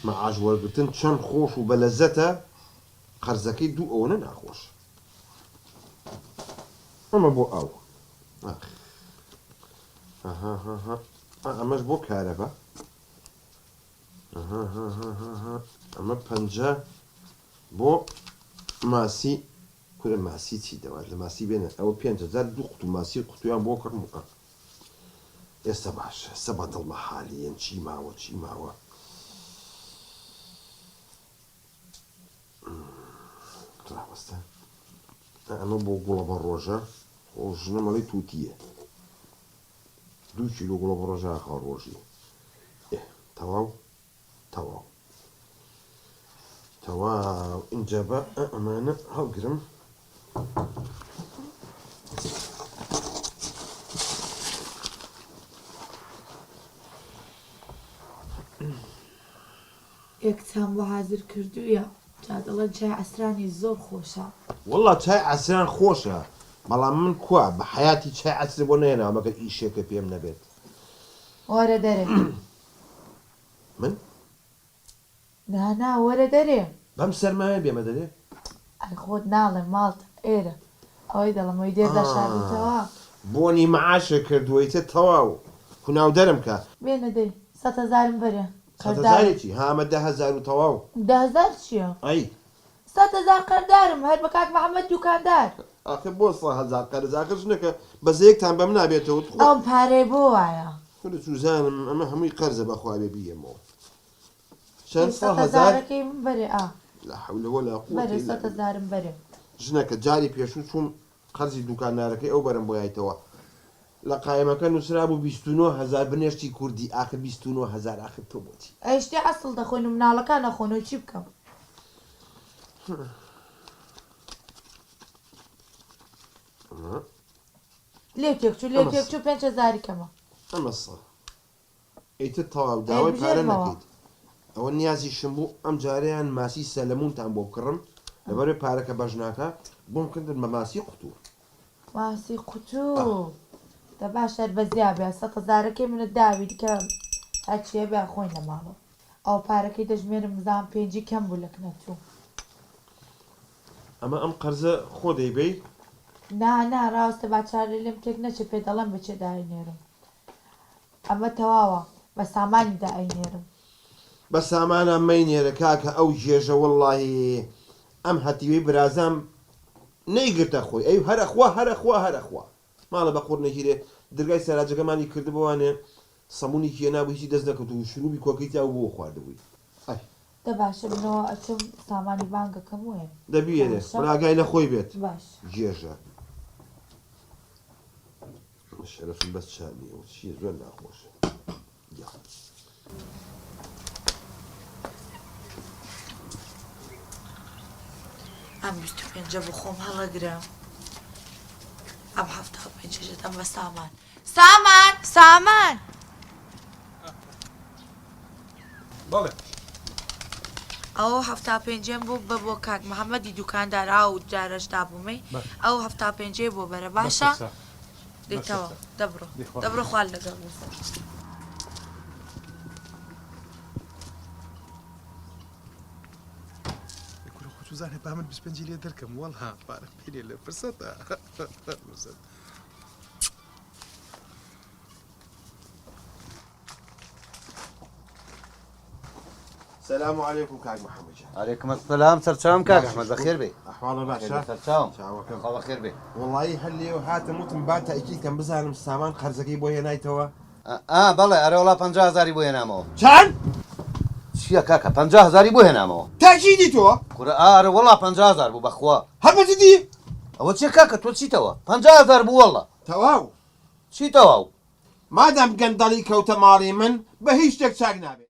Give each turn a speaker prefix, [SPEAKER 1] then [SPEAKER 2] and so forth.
[SPEAKER 1] مەعاش وەرگرتن چەند خۆش و بەلەزەتە قەرزەکەی دوو ئەوەنە ناخۆش ئەمە بۆ ئەو ئەمەش بۆ کارەبە ئەمە پەنجە بۆ ماسی کورە ماسی چی دەوات لە ماسی بێنە ئەوە 5,000 دوو قوتو ماسی قوتویان بۆ کڕم ئێستا باشە سە بە دڵمە حالیەن چی ماوە چی ماوە ڕاوەستە ئەمە بۆ گوڵە بە ڕۆژە ژنە مەڵی تووتیە 2 کیلۆ گوڵە بە ڕۆژە ئاخا ڕۆژی تەواو تەواو تەواو ئینجا بە ئەمانە هەڵگرم
[SPEAKER 2] یەکچان بۆ حازر کردوویە جا دەڵێن چای عەسرانی زۆر خۆشە
[SPEAKER 1] وەڵا چای عەسران خۆشە بەڵام من کووە بە حەیاتی چای عەسر بۆ نێناوە مەگەر ئیشێکە پێم نەبێت
[SPEAKER 2] وەرە دەرێ
[SPEAKER 1] من؟
[SPEAKER 2] نانا وەرە دەرێ
[SPEAKER 1] بەم سەرمایە بێمە دەرێ؟
[SPEAKER 2] ئەی خۆت ناڵێ ماڵتە ئێرە ئەوەی دەڵەمەوەی دێدا شاردوتەوە
[SPEAKER 1] بۆنی مەعاشە کردووەیتە تەواو کوناو دەرم کە
[SPEAKER 2] بێنە دەی 100,000 بەرێ
[SPEAKER 1] هەزارێکی هامە 10,000 و تەواو
[SPEAKER 2] 10,000 چییە؟
[SPEAKER 1] ئەی
[SPEAKER 2] 100,000 قەردارم هەر بە کاک محەممەد دوکاندار
[SPEAKER 1] ئاخە بۆ 100,000 قەرزاکە ژنەکە بەزەیەکتان بەم نابێتەوە
[SPEAKER 2] ئەم پارەی بۆ وایە
[SPEAKER 1] خودە سوزانم ئەمە هەمووی قەرزە بەخوا بێ بیەمەوە چەند
[SPEAKER 2] 100,000 بەرێ
[SPEAKER 1] لا حول ولا قوة
[SPEAKER 2] بەرێ
[SPEAKER 1] إلا
[SPEAKER 2] 100,000 بەرێ
[SPEAKER 1] ژنەکە جاری پێشوو چوون قەرزی دوکاندارەکەی ئەو بەرم بۆ یایتەوە لە قایمەکە نووسرا بوو 29,000 بنێشتی کوردی ئاخر 29,000 ئاخر تۆ بۆچی
[SPEAKER 2] ئەیشتی ئەسڵ دەخۆین و مناڵەکان نەخۆن و چی بکەم لێکێکچوو 5,000 کەمە
[SPEAKER 1] ئەمە سە ئیتر تەواو داوای پارە نەکەیت ئەوە نیازیشم بوو ئەم جارەیان ماسی سەلەمونتان بۆ کڕم لەبەرێ پارەکە بەژناکە بۆم کردن بە ماسی قوتوو
[SPEAKER 2] ماسی قوتوو دە باشەر بە زیابێ 100,000ەکەی منت داوی دیکە هەچیە بێ خۆین لە ماڵەوە ئەو پارەکەی دەژمێرم زان 5 کەم بوو لەک نەچوو
[SPEAKER 1] ئەمە ئەم قەرزە خۆ دەیبەی
[SPEAKER 2] نا ڕاستە باچارە لێم تێک نەچێ پێ دەڵێم بچێ داینێرم ئەمە تەواوە بە سامانی دائینێرم
[SPEAKER 1] بە سامانە مەینێرە کاکە ئەو ژێژە وەڵڵاهی ئەم هەتیوەی برازام نەیگرتە خۆی ئەی هەرەخوا ماڵە بە قوڕ نەگیرێ دەرگای سەراجەکەمانی کردبووانێ سەمونی کیە نابوو هیچی دەست نەکەوت و شروعی کۆکەی تا بۆ خواردبووی
[SPEAKER 2] دە باشە بنەوە ئەچم سامانی بانگەکەم وێن
[SPEAKER 1] دەبیێرێ بەلاگای لە خۆی بێت
[SPEAKER 2] باش
[SPEAKER 1] گێژە شەرەفم بەس چامیە و چیە زۆر ناخۆشە
[SPEAKER 2] ئەم 25 بۆ خۆم هەڵەگرم ئەم 75 دەم بە سامان
[SPEAKER 3] بەڵێ
[SPEAKER 2] ئەو 75 بوو بۆ کاک محەممەدی دوکاندار ئاو جارەشدا بوومەی ئەو 75 بۆ بەرە باشە دەیتەوە دەبڕۆ خوال لەگەڵ
[SPEAKER 3] زانێ با من 25 لێ دەرکەم وەڵها پارە پێێ لە فرسەتە
[SPEAKER 1] سلام علیکم کاک محەممەد
[SPEAKER 4] عليكم السلام سەرچاوم کاک ئەحمەد بەخێر بێ
[SPEAKER 1] ئەحواڵە باشە
[SPEAKER 4] سەرچاوم
[SPEAKER 1] چاوەکەم
[SPEAKER 4] خوا بەخێر بێ
[SPEAKER 1] وەڵایی هەر لێو هاتم وتم با تاکیدکەم بزانم سامان قەرزەکەی بۆ هێنایتەوە
[SPEAKER 4] بەڵێ ئەرە وڵا 50,000 بۆ هێنامەوە
[SPEAKER 1] چەند؟
[SPEAKER 4] چییە کاکە 50,000 بۆ هێنامەوە
[SPEAKER 1] تاکیدی تۆ؟
[SPEAKER 4] کورە ئارە وڵا 50,000 بوو بەخوا
[SPEAKER 1] هەر بەجددی؟
[SPEAKER 4] ئەوە چیە کاکە تۆ چیتەوە 50,000 بوو وەڵا
[SPEAKER 1] تەواو
[SPEAKER 4] چی تەواو
[SPEAKER 1] مادام گەندەڵی کەوتە ماڵی من بە هیچ شتێک چاک نابێت